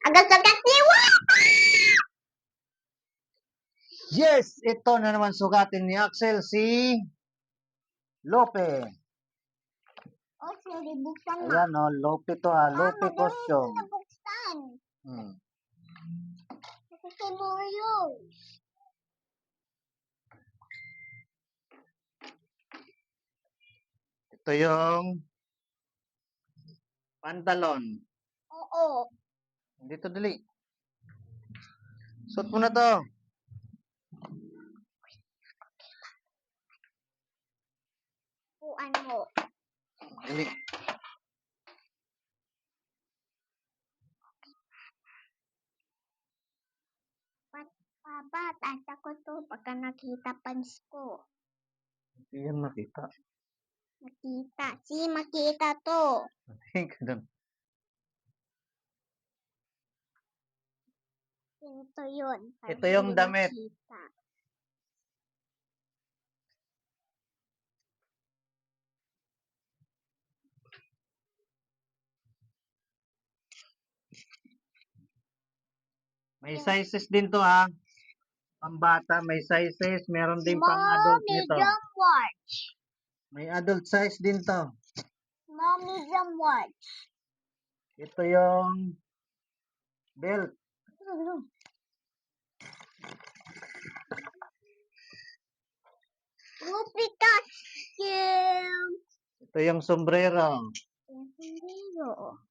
Agad-agad niwa! Yes, ito na naman sukatin ni Axel si Lope. Oh, sorry, buksan na. Ayan o, Lope to ha. Lope Mama, costume. na buksan. Hmm. Kasi mo yun. Ito yung pantalon. Oo. Dito dali. Suot mo na to. Puan mo. Dali. Papa, tata ko to pagka nakita pants ko. Hindi yan makita. Makita. Si, makita to. Ganun. Ito yun. Ito yung Hindi damit. makita. May sizes din to ha. Pambata, may sizes. Meron din pang adult nito. Medium, large. May adult size din to. Small, medium, large. Ito yung belt. Rupi costume. Ito yung sombrero. Sombrero.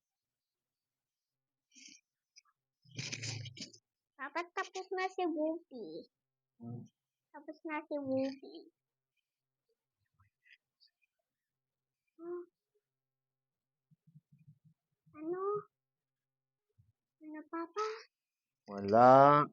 Dapat tapos na si Whoopi. Tapos na si Whoopi. Ano? Ano, Papa? Wala.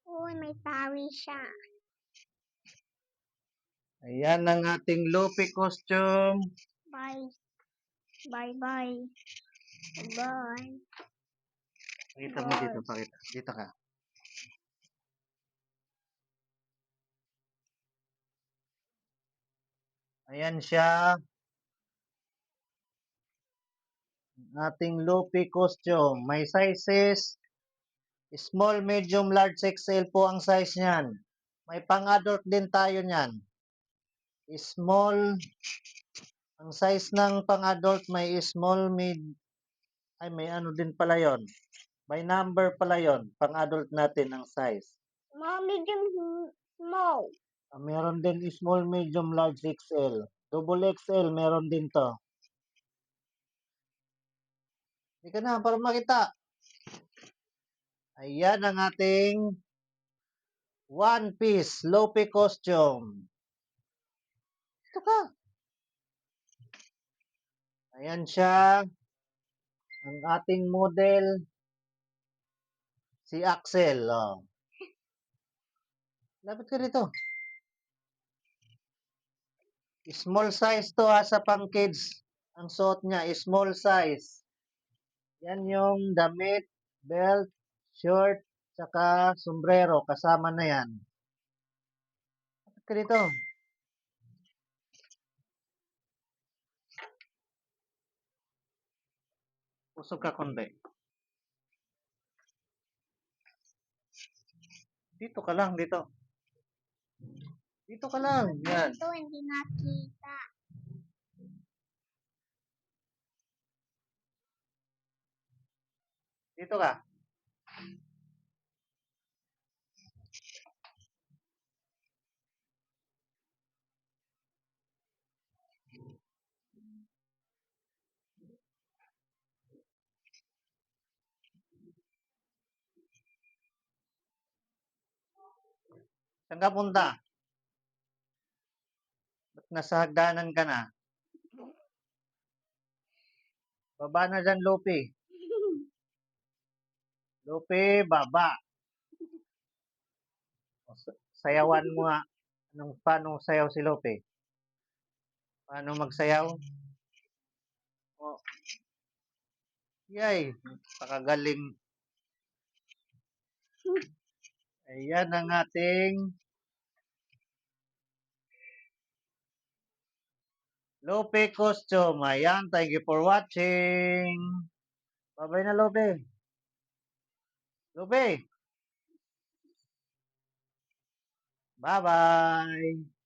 Uy, may tari siya. Ayan ang ating Luffy costume. Bye. Bye-bye. Bye. Pakita mo dito, pakita. Dito ka. Ayan siya. Ating Luffy costume. May sizes. Small, medium, large, XL po ang size niyan. May pang-adult din tayo niyan. Small. Ang size ng pang-adult may small, mid. Ay, may ano din pala yon. May number pala yon. Pang-adult natin ang size. Small, medium, small. Meron din small, medium, large, XL. Double XL, meron din to. Hindi ka na, para makita. Ayan ang ating One Piece Luffy costume. Ito ka. Ayan siya. Ang ating model, si Axel. Oh. Lapit ka dito. Small size to ha, sa pang kids. Ang suot niya, small size. Yan yung damit, belt, short, saka sombrero. Kasama na yan. Lapit ka dito. Pusog ka kundi. Dito ka lang, dito. Dito ka lang. Yan. Ito, hindi nakita. Dito ka. Saan ka punta? Ba't nasa hagdanan ka na? Baba na dyan, Luffy. Luffy, baba. Sayawan mo nga. Paano sayaw si Luffy? Paano magsayaw? Oh. Yay, pakagaling. Ayan ang ating Lupe Costume. Ayan, thank you for watching. Bye-bye na, Lupe. Lupe. Bye-bye.